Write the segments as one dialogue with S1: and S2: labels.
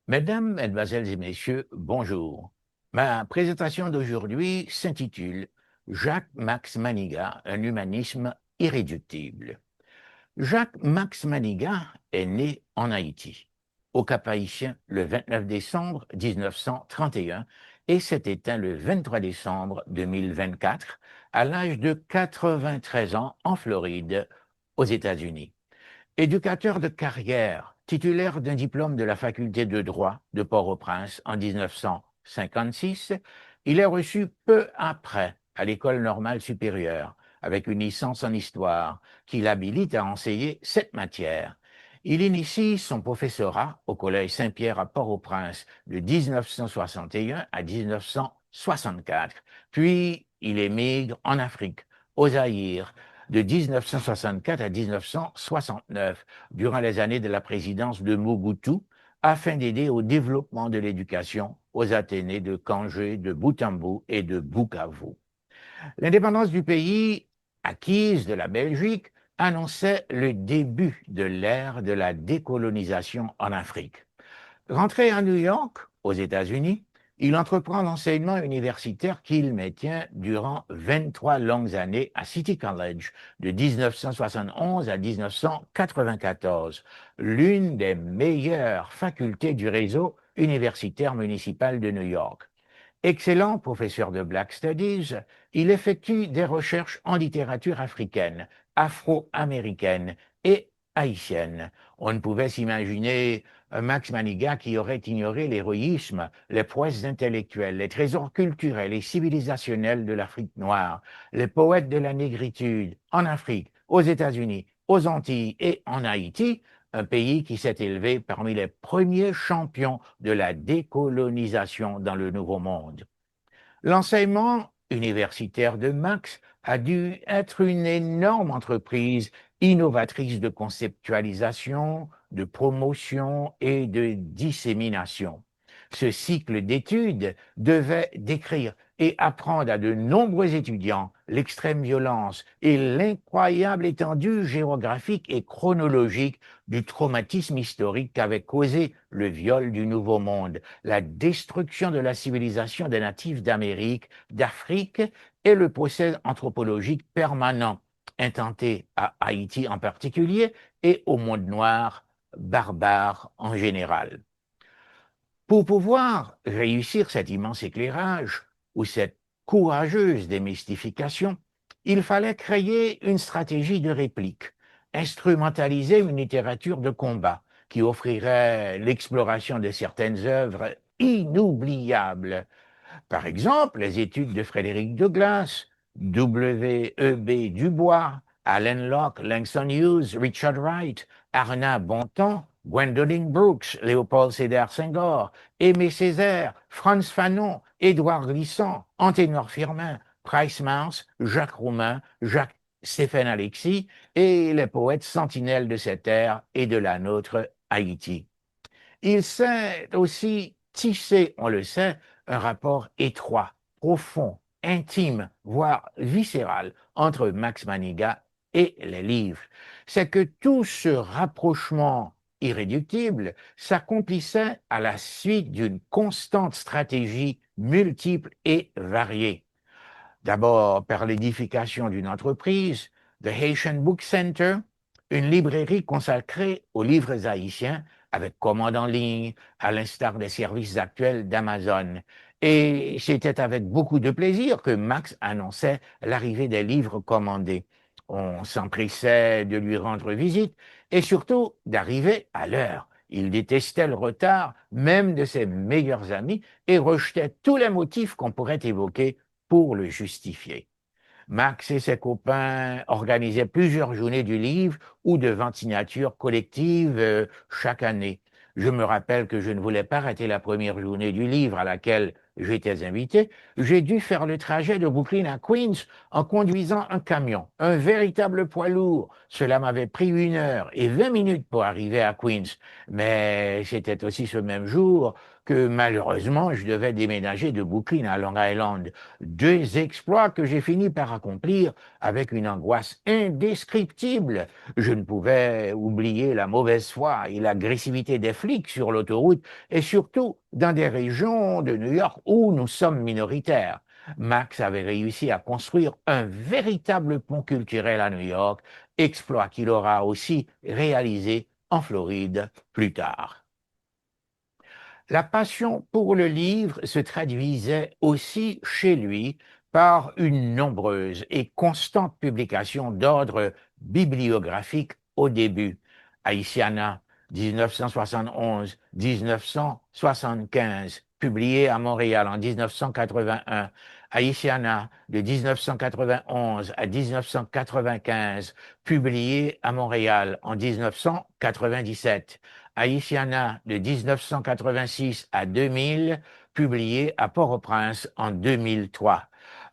S1: Mesdames, Mesdemoiselles et Messieurs, bonjour. Ma présentation d'aujourd'hui s'intitule Jacques-Max Maniga, un humanisme irréductible. Jacques-Max Maniga est né en Haïti, au Cap-Haïtien, le 29 décembre 1931 et s'est éteint le 23 décembre 2024 à l'âge de 93 ans en Floride, aux États-Unis. Éducateur de carrière, titulaire d'un diplôme de la faculté de droit de Port-au-Prince en 1956, il est reçu peu après à l'École normale supérieure avec une licence en histoire qui l'habilite à enseigner cette matière. Il initie son professorat au Collège Saint-Pierre à Port-au-Prince de 1961 à 1964, puis il émigre en Afrique, au Zaïre, de 1964 à 1969, durant les années de la présidence de Mobutu, afin d'aider au développement de l'éducation aux Athénées de Kangé, de Boutambo et de Bukavu. L'indépendance du pays, acquise de la Belgique, annonçait le début de l'ère de la décolonisation en Afrique. Rentré à New York, aux États-Unis, il entreprend l'enseignement universitaire qu'il maintient durant 23 longues années à City College, de 1971 à 1994, l'une des meilleures facultés du réseau universitaire municipal de New York. Excellent professeur de Black Studies, il effectue des recherches en littérature africaine, afro-américaine et haïtienne. On ne pouvait s'imaginer un Max Maniga qui aurait ignoré l'héroïsme, les prouesses intellectuelles, les trésors culturels et civilisationnels de l'Afrique noire, les poètes de la négritude en Afrique, aux États-Unis, aux Antilles et en Haïti, un pays qui s'est élevé parmi les premiers champions de la décolonisation dans le Nouveau Monde. L'enseignement universitaire de Max a dû être une énorme entreprise innovatrice de conceptualisation, de promotion et de dissémination. Ce cycle d'études devait décrire et apprendre à de nombreux étudiants l'extrême violence et l'incroyable étendue géographique et chronologique du traumatisme historique qu'avait causé le viol du Nouveau Monde, la destruction de la civilisation des natifs d'Amérique, d'Afrique et le procès anthropologique permanent intenté à Haïti en particulier et au monde noir barbare en général. Pour pouvoir réussir cet immense éclairage ou cette courageuse démystification, il fallait créer une stratégie de réplique, instrumentaliser une littérature de combat qui offrirait l'exploration de certaines œuvres inoubliables. Par exemple, les études de Frédéric Douglass, W.E.B. Du Bois, Allen Locke, Langston Hughes, Richard Wright, Arna Bontemps, Gwendolyn Brooks, Léopold Sédar Senghor, Aimé Césaire, Frantz Fanon, Édouard Glissant, Anténor Firmin, Price Mouse, Jacques Roumain, Jacques Stéphane Alexis et les poètes sentinelles de cette ère et de la nôtre, Haïti. Il sait aussi tisser, on le sait, un rapport étroit, profond, intime, voire viscéral entre Max Maniga et les livres. C'est que tout ce rapprochement irréductible s'accomplissait à la suite d'une constante stratégie multiple et variée. D'abord par l'édification d'une entreprise, The Haitian Book Center, une librairie consacrée aux livres haïtiens avec commande en ligne, à l'instar des services actuels d'Amazon. Et c'était avec beaucoup de plaisir que Max annonçait l'arrivée des livres commandés. On s'empressait de lui rendre visite et surtout d'arriver à l'heure. Il détestait le retard, même de ses meilleurs amis, et rejetait tous les motifs qu'on pourrait évoquer pour le justifier. Max et ses copains organisaient plusieurs journées du livre ou de vente signature collective chaque année. Je me rappelle que je ne voulais pas rater la première journée du livre à laquelle j'étais invité. J'ai dû faire le trajet de Brooklyn à Queens en conduisant un camion, un véritable poids lourd. Cela m'avait pris 1 heure et 20 minutes pour arriver à Queens. Mais c'était aussi ce même jour que malheureusement, je devais déménager de Brooklyn à Long Island. Deux exploits que j'ai fini par accomplir avec une angoisse indescriptible. Je ne pouvais oublier la mauvaise foi et l'agressivité des flics sur l'autoroute et surtout dans des régions de New York où nous sommes minoritaires. Max avait réussi à construire un véritable pont culturel à New York, exploit qu'il aura aussi réalisé en Floride plus tard. La passion pour le livre se traduisait aussi chez lui par une nombreuse et constante publication d'ordre bibliographique au début. Haïtiana, 1971-1975, publié à Montréal en 1981. Haïtiana, de 1991 à 1995, publié à Montréal en 1997. Haïtiana de 1986 à 2000, publié à Port-au-Prince en 2003.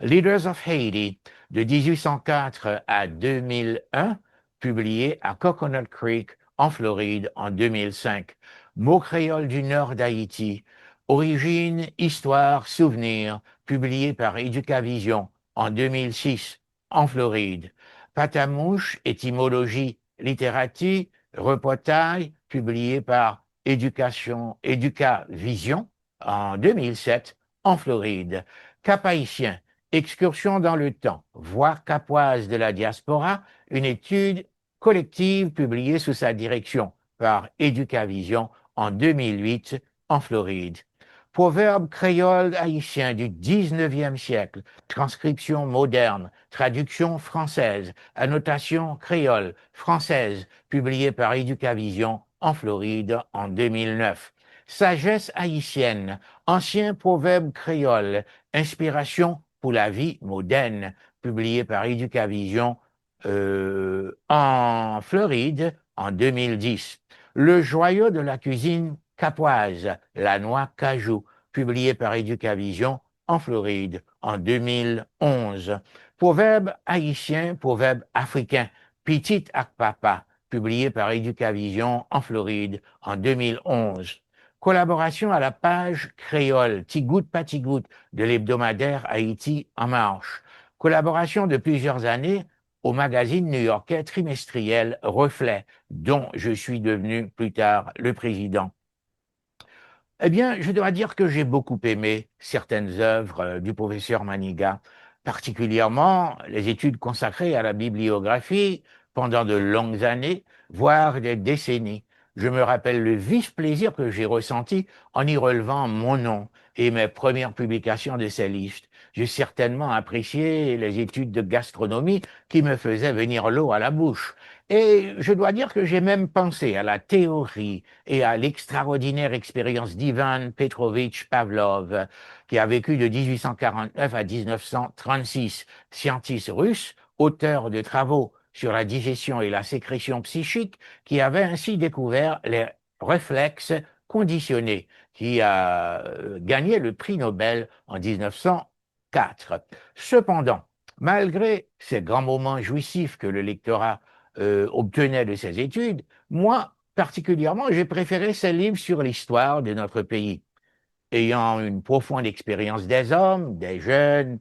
S1: Leaders of Haiti de 1804 à 2001, publié à Coconut Creek en Floride en 2005. Mots créoles du nord d'Haïti, origine, histoire, souvenir, publié par Éducavision en 2006 en Floride. Patamouche, étymologie, littérature, reportage, publié par Éducavision en 2007 en Floride. Cap-Haïtien, excursion dans le temps, voix capoise de la diaspora, une étude collective publiée sous sa direction par Éducavision en 2008 en Floride. Proverbe créole haïtien du 19e siècle, transcription moderne, traduction française, annotation créole, française, publiée par Éducavision en Floride en 2009. Sagesse haïtienne, ancien proverbe créole, inspiration pour la vie moderne, publié par Éducavision en Floride en 2010. Le joyau de la cuisine capoise, la noix cajou, publié par Éducavision en Floride en 2011. Proverbe haïtien, proverbe africain, petit ak papa, publié par Éducavision en Floride en 2011. Collaboration à la page créole, Tigout Patigout, de l'hebdomadaire Haïti en marche. Collaboration de plusieurs années au magazine new-yorkais trimestriel Reflet, dont je suis devenu plus tard le président. Eh bien, je dois dire que j'ai beaucoup aimé certaines œuvres du professeur Maniga, particulièrement les études consacrées à la bibliographie pendant de longues années, voire des décennies. Je me rappelle le vif plaisir que j'ai ressenti en y relevant mon nom et mes premières publications de ces listes. J'ai certainement apprécié les études de gastronomie qui me faisaient venir l'eau à la bouche. Et je dois dire que j'ai même pensé à la théorie et à l'extraordinaire expérience d'Ivan Petrovitch Pavlov, qui a vécu de 1849 à 1936, scientiste russe, auteur de travaux sur la digestion et la sécrétion psychique, qui avait ainsi découvert les réflexes conditionnés, qui a gagné le prix Nobel en 1904. Cependant, malgré ces grands moments jouissifs que le lectorat obtenait de ses études, moi, particulièrement, j'ai préféré ces livres sur l'histoire de notre pays. Ayant une profonde expérience des hommes, des jeunes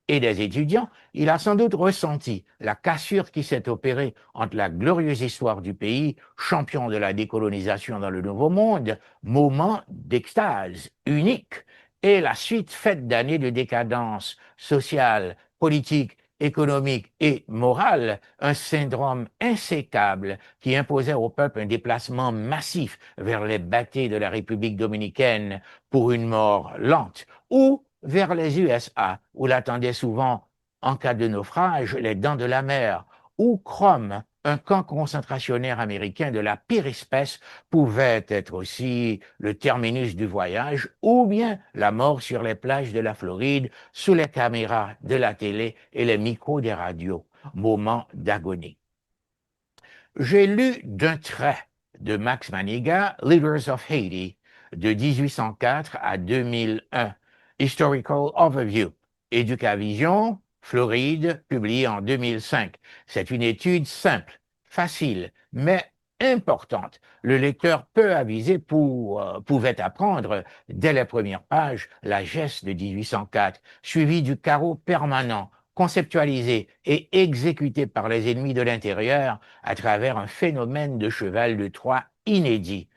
S1: et des étudiants, il a sans doute ressenti la cassure qui s'est opérée entre la glorieuse histoire du pays, champion de la décolonisation dans le Nouveau Monde, moment d'extase unique, et la suite faite d'années de décadence sociale, politique, économique et morale, un syndrome insécable qui imposait au peuple un déplacement massif vers les bâtés de la République dominicaine pour une mort lente, ou vers les USA, où l'attendaient souvent, en cas de naufrage, les dents de la mer, ou Crom, un camp concentrationnaire américain de la pire espèce, pouvait être aussi le terminus du voyage, ou bien la mort sur les plages de la Floride, sous les caméras de la télé et les micros des radios. Moment d'agonie. J'ai lu d'un trait de Max Maniga, Leaders of Haiti, de 1804 à 2001, Historical Overview, Éducavision, Floride, publié en 2005. C'est une étude simple, facile, mais importante. Le lecteur peu avisé pouvait apprendre dès les premières pages la geste de 1804, suivie du carreau permanent, conceptualisé et exécuté par les ennemis de l'intérieur à travers un phénomène de cheval de Troie inédit.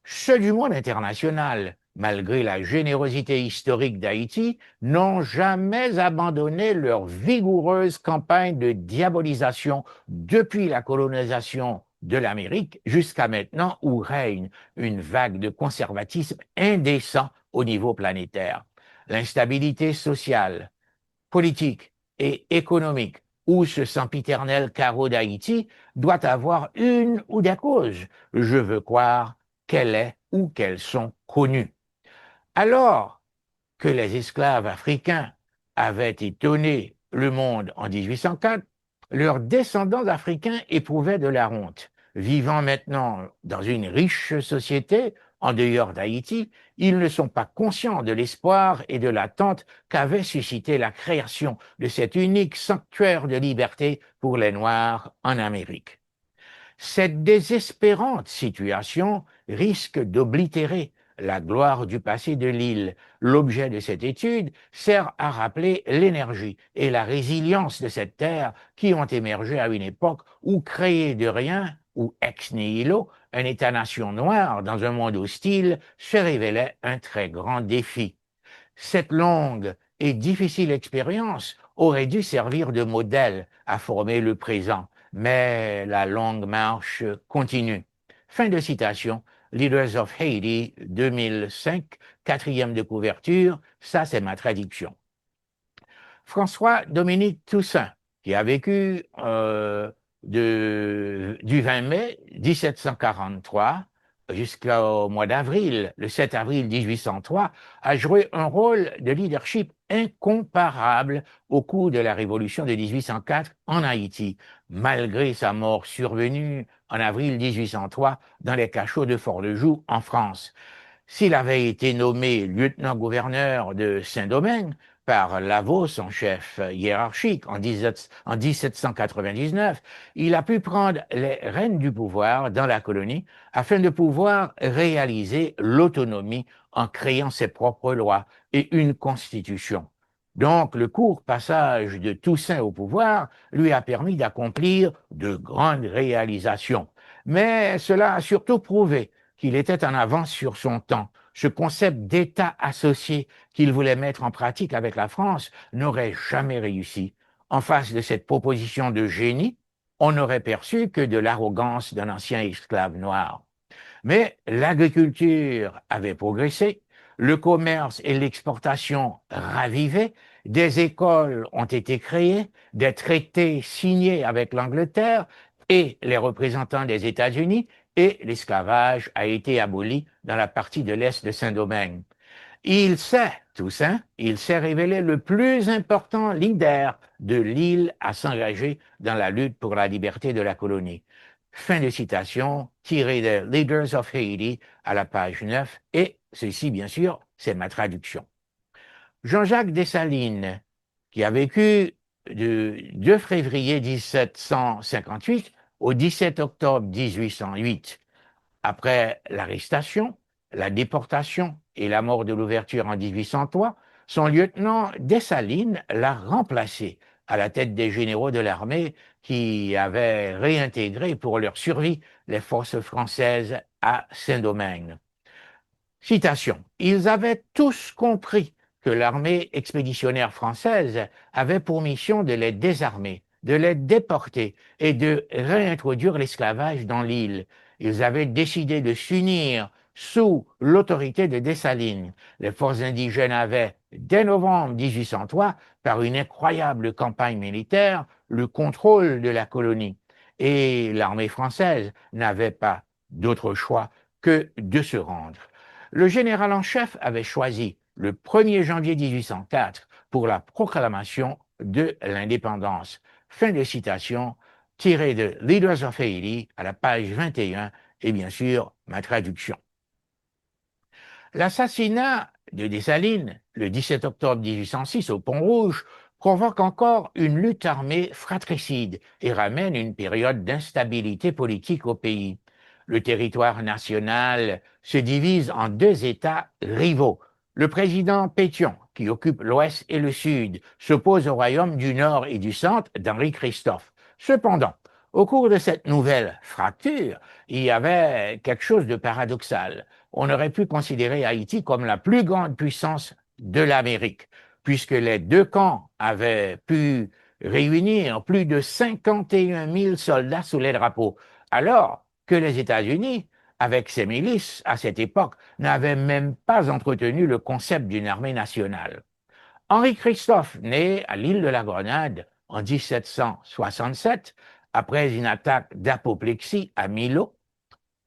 S1: Ceux du monde international, malgré la générosité historique d'Haïti, n'ont jamais abandonné leur vigoureuse campagne de diabolisation depuis la colonisation de l'Amérique jusqu'à maintenant où règne une vague de conservatisme indécent au niveau planétaire. L'instabilité sociale, politique et économique où ce sempiternel carreau d'Haïti doit avoir une ou des causes. Je veux croire qu'elle est ou qu'elles sont connues. Alors que les esclaves africains avaient étonné le monde en 1804, leurs descendants africains éprouvaient de la honte. Vivant maintenant dans une riche société, en dehors d'Haïti, ils ne sont pas conscients de l'espoir et de l'attente qu'avait suscité la création de cet unique sanctuaire de liberté pour les Noirs en Amérique. Cette désespérante situation risque d'oblitérer la gloire du passé de l'île. L'objet de cette étude sert à rappeler l'énergie et la résilience de cette terre qui ont émergé à une époque où créer de rien, ou ex nihilo, un État-nation noir dans un monde hostile se révélait un très grand défi. Cette longue et difficile expérience aurait dû servir de modèle à former le présent, mais la longue marche continue. Fin de citation. Leaders of Haiti, 2005, quatrième de couverture, ça c'est ma traduction. François-Dominique Toussaint, qui a vécu du 20 mai 1743 jusqu'au mois d'avril, le 7 avril 1803, a joué un rôle de leadership incomparable au cours de la révolution de 1804 en Haïti, malgré sa mort survenue en avril 1803 dans les cachots de Fort-le-Joux en France. S'il avait été nommé lieutenant-gouverneur de Saint-Domingue par Lavaux, son chef hiérarchique, en 1799, il a pu prendre les rênes du pouvoir dans la colonie afin de pouvoir réaliser l'autonomie en créant ses propres lois et une constitution. Donc, le court passage de Toussaint au pouvoir lui a permis d'accomplir de grandes réalisations. Mais cela a surtout prouvé qu'il était en avance sur son temps. Ce concept d'État associé qu'il voulait mettre en pratique avec la France n'aurait jamais réussi. En face de cette proposition de génie, on n'aurait perçu que de l'arrogance d'un ancien esclave noir. Mais l'agriculture avait progressé, le commerce et l'exportation ravivaient, des écoles ont été créées, des traités signés avec l'Angleterre et les représentants des États-Unis, et l'esclavage a été aboli dans la partie de l'Est de Saint-Domingue. Toussaint, il s'est révélé le plus important leader de l'île à s'engager dans la lutte pour la liberté de la colonie. Fin de citation tirée de Leaders of Haiti à la page 9, et ceci, bien sûr, c'est ma traduction. Jean-Jacques Dessalines, qui a vécu du 2 février 1758 au 17 octobre 1808, après l'arrestation, la déportation et la mort de l'ouverture en 1803, son lieutenant Dessalines l'a remplacé à la tête des généraux de l'armée qui avaient réintégré pour leur survie les forces françaises à Saint-Domingue. Citation. Ils avaient tous compris que l'armée expéditionnaire française avait pour mission de les désarmer, de les déporter et de réintroduire l'esclavage dans l'île. Ils avaient décidé de s'unir sous l'autorité de Dessalines. Les forces indigènes avaient, dès novembre 1803, par une incroyable campagne militaire, le contrôle de la colonie. Et l'armée française n'avait pas d'autre choix que de se rendre. Le général en chef avait choisi le 1er janvier 1804 pour la proclamation de l'indépendance. Fin de citation tirée de Leaders of Haiti à la page 21 et bien sûr ma traduction. L'assassinat de Dessalines le 17 octobre 1806 au Pont-Rouge provoque encore une lutte armée fratricide et ramène une période d'instabilité politique au pays. Le territoire national se divise en deux États rivaux. Le président Pétion, qui occupe l'Ouest et le Sud, s'oppose au royaume du Nord et du Centre d'Henri Christophe. Cependant, au cours de cette nouvelle fracture, il y avait quelque chose de paradoxal. On aurait pu considérer Haïti comme la plus grande puissance de l'Amérique, puisque les deux camps avaient pu réunir plus de 51 000 soldats sous les drapeaux, alors que les États-Unis, avec ses milices à cette époque, n'avaient même pas entretenu le concept d'une armée nationale. Henri Christophe, né à l'île de la Grenade en 1767, après une attaque d'apoplexie à Milo,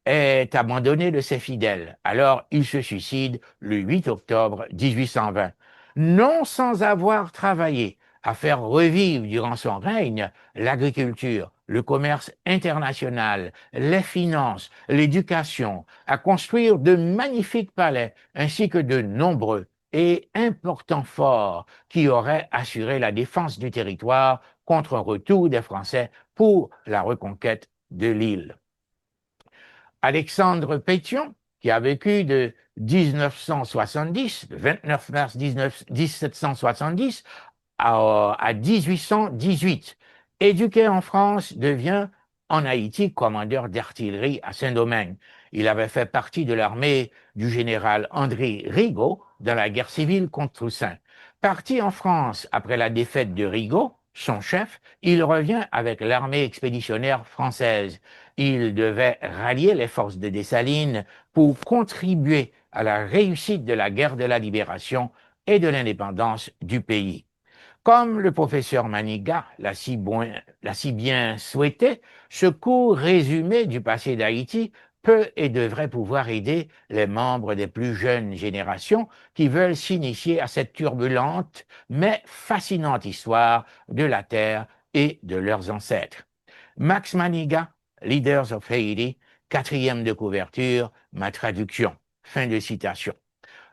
S1: est abandonné de ses fidèles. Alors, il se suicide le 8 octobre 1820, non sans avoir travaillé à faire revivre durant son règne l'agriculture, le commerce international, les finances, l'éducation, à construire de magnifiques palais ainsi que de nombreux et importants forts qui auraient assuré la défense du territoire contre un retour des Français pour la reconquête de l'île. Alexandre Pétion, qui a vécu de 1970, le 29 mars 1770 à 1818, éduqué en France, devient en Haïti commandeur d'artillerie à Saint-Domingue. Il avait fait partie de l'armée du général André Rigaud dans la guerre civile contre Toussaint. Parti en France après la défaite de Rigaud, son chef, il revient avec l'armée expéditionnaire française. Il devait rallier les forces de Dessalines pour contribuer à la réussite de la guerre de la libération et de l'indépendance du pays. Comme le professeur Maniga l'a si bien souhaité, ce court résumé du passé d'Haïti peut et devrait pouvoir aider les membres des plus jeunes générations qui veulent s'initier à cette turbulente mais fascinante histoire de la Terre et de leurs ancêtres. Max Maniga, Leaders of Haiti, quatrième de couverture, ma traduction. Fin de citation.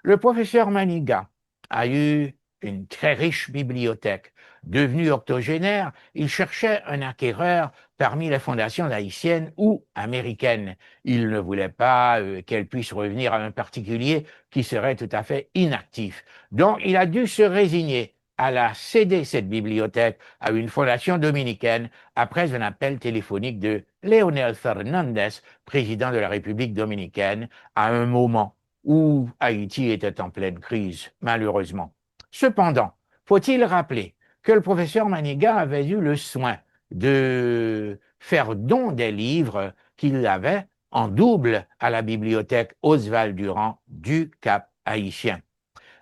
S1: Le professeur Maniga a eu une très riche bibliothèque. Devenu octogénaire, il cherchait un acquéreur parmi les fondations haïtiennes ou américaines. Il ne voulait pas qu'elle puisse revenir à un particulier qui serait tout à fait inactif. Donc, il a dû se résigner à la céder cette bibliothèque à une fondation dominicaine après un appel téléphonique de Leonel Fernandez, président de la République dominicaine, à un moment où Haïti était en pleine crise, malheureusement. Cependant, faut-il rappeler que le professeur Maniga avait eu le soin de faire don des livres qu'il avait en double à la bibliothèque Oswald Durand du Cap haïtien.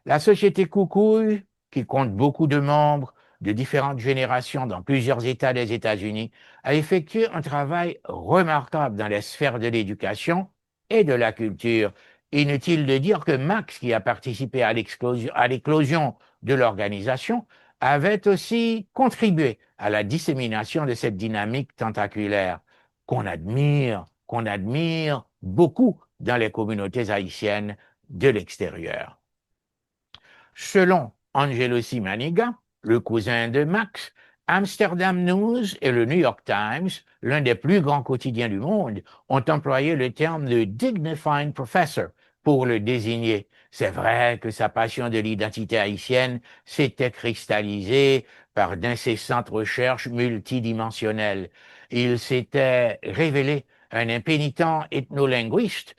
S1: La société Coucouille, qui compte beaucoup de membres de différentes générations dans plusieurs États des États-Unis, a effectué un travail remarquable dans les sphères de l'éducation et de la culture. Inutile de dire que Max, qui a participé à l'éclosion de l'organisation, avait aussi contribué à la dissémination de cette dynamique tentaculaire qu'on admire beaucoup dans les communautés haïtiennes de l'extérieur. Selon Angelo Simaniga, le cousin de Max, Amsterdam News et le New York Times, l'un des plus grands quotidiens du monde, ont employé le terme de dignified professor pour le désigner. C'est vrai que sa passion de l'identité haïtienne s'était cristallisée par d'incessantes recherches multidimensionnelles. Il s'était révélé un impénitent ethnolinguiste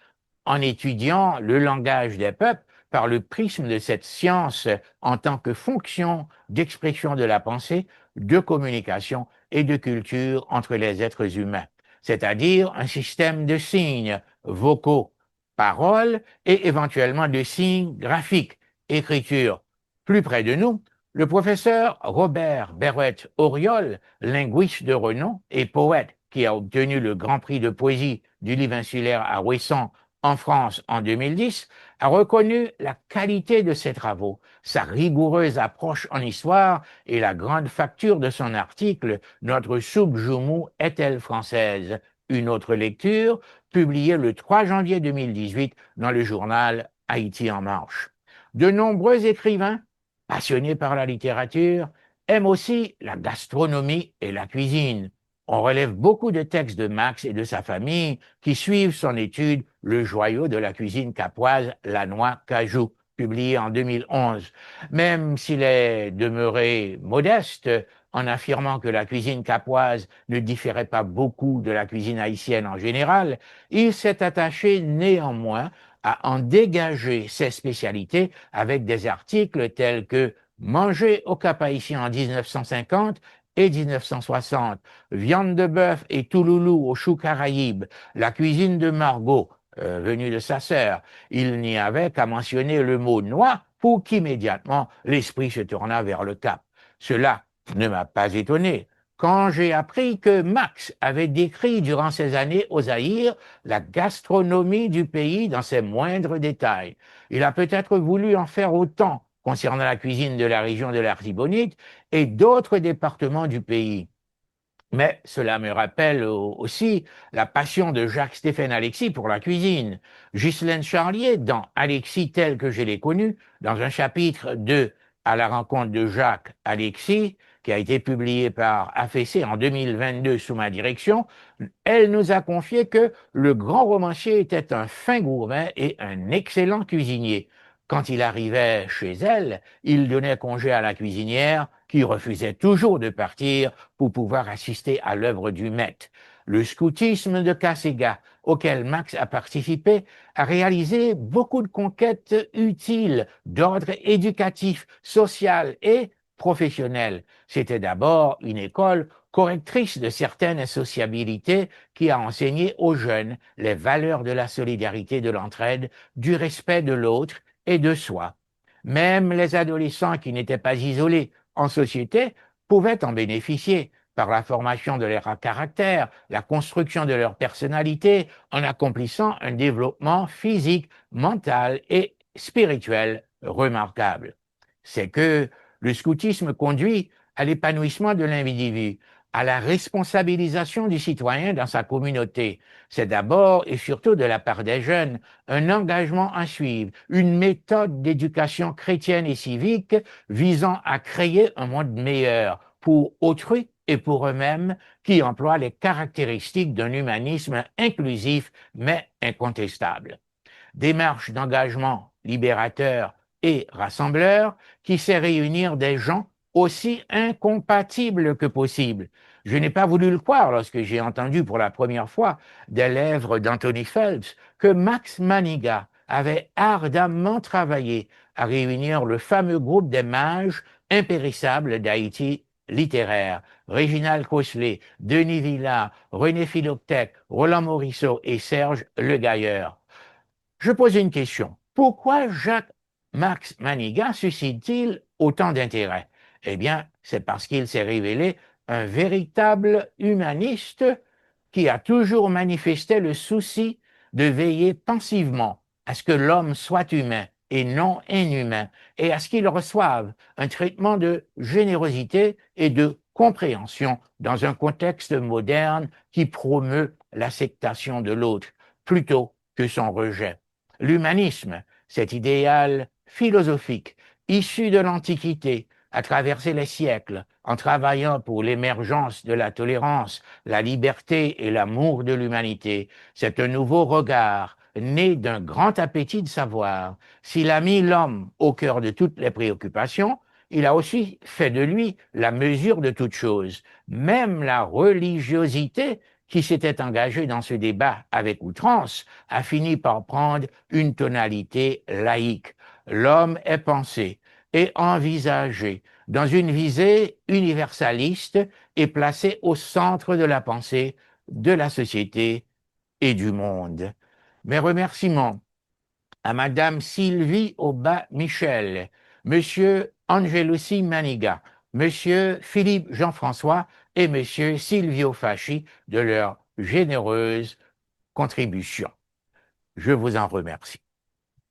S1: en étudiant le langage des peuples par le prisme de cette science en tant que fonction d'expression de la pensée, de communication et de culture entre les êtres humains, c'est-à-dire un système de signes vocaux, paroles et éventuellement de signes graphiques, écriture. Plus près de nous, le professeur Robert Berruet Auriol, linguiste de renom et poète qui a obtenu le Grand Prix de poésie du livre insulaire à Ouessant en France en 2010, a reconnu la qualité de ses travaux, sa rigoureuse approche en histoire et la grande facture de son article « Notre soupe Joumou est-elle française ?» Une autre lecture, publiée le 3 janvier 2018 dans le journal Haïti en marche. De nombreux écrivains, passionnés par la littérature, aiment aussi la gastronomie et la cuisine. On relève beaucoup de textes de Max et de sa famille qui suivent son étude Le joyau de la cuisine capoise, la noix cajou, publié en 2011. Même s'il est demeuré modeste en affirmant que la cuisine capoise ne différait pas beaucoup de la cuisine haïtienne en général, il s'est attaché néanmoins à en dégager ses spécialités avec des articles tels que Manger au Cap Haïtien en 1950 et 1960, Viande de bœuf et touloulou aux choux caraïbes, la cuisine de Margot, venue de sa sœur. Il n'y avait qu'à mentionner le mot noix pour qu'immédiatement l'esprit se tourna vers le Cap. Cela ne m'a pas étonné quand j'ai appris que Max avait décrit durant ces années au Zaïre la gastronomie du pays dans ses moindres détails. Il a peut-être voulu en faire autant concernant la cuisine de la région de l'Artibonite et d'autres départements du pays. Mais cela me rappelle aussi la passion de Jacques-Stéphane Alexis pour la cuisine. Ghislaine Charlier, dans Alexis tel que je l'ai connu, dans un chapitre de À la rencontre de Jacques Alexis, qui a été publié par AFC en 2022 sous ma direction, elle nous a confié que le grand romancier était un fin gourmet et un excellent cuisinier. Quand il arrivait chez elle, il donnait congé à la cuisinière, qui refusait toujours de partir pour pouvoir assister à l'œuvre du maître. Le scoutisme de Kasega, auquel Max a participé, a réalisé beaucoup de conquêtes utiles d'ordre éducatif, social et professionnel. C'était d'abord une école correctrice de certaines sociabilités qui a enseigné aux jeunes les valeurs de la solidarité, de l'entraide, du respect de l'autre et de soi. Même les adolescents qui n'étaient pas isolés en société pouvaient en bénéficier par la formation de leur caractère, la construction de leur personnalité, en accomplissant un développement physique, mental et spirituel remarquable. C'est que le scoutisme conduit à l'épanouissement de l'individu, à la responsabilisation du citoyen dans sa communauté. C'est d'abord et surtout de la part des jeunes un engagement à suivre, une méthode d'éducation chrétienne et civique visant à créer un monde meilleur pour autrui et pour eux-mêmes, qui emploie les caractéristiques d'un humanisme inclusif mais incontestable. Démarche d'engagement libérateur et rassembleur qui sait réunir des gens aussi incompatibles que possible. Je n'ai pas voulu le croire lorsque j'ai entendu pour la première fois des lèvres d'Anthony Phelps que Max Maniga avait ardemment travaillé à réunir le fameux groupe des mages impérissables d'Haïti littéraire, Réginald Crossley, Denis Villard, René Philoptèque, Roland Morisseau et Serge Le Gailleur. Je pose une question. Pourquoi Jacques-Max Maniga suscite-t-il autant d'intérêt? Eh bien, c'est parce qu'il s'est révélé un véritable humaniste qui a toujours manifesté le souci de veiller pensivement à ce que l'homme soit humain et non inhumain, et à ce qu'il reçoive un traitement de générosité et de compréhension dans un contexte moderne qui promeut l'acceptation de l'autre plutôt que son rejet. L'humanisme, cet idéal philosophique issu de l'Antiquité, a traversé les siècles en travaillant pour l'émergence de la tolérance, la liberté et l'amour de l'humanité. C'est un nouveau regard né d'un grand appétit de savoir. S'il a mis l'homme au cœur de toutes les préoccupations, il a aussi fait de lui la mesure de toute chose. Même la religiosité qui s'était engagée dans ce débat avec outrance a fini par prendre une tonalité laïque. L'homme est pensé et envisagé dans une visée universaliste et placé au centre de la pensée de la société et du monde. Mes remerciements à Madame Sylvie Aubat-Michel, Monsieur Angelosi Maniga, Monsieur Philippe Jean-François et Monsieur Silvio Fasci de leur généreuse contribution. Je vous en remercie.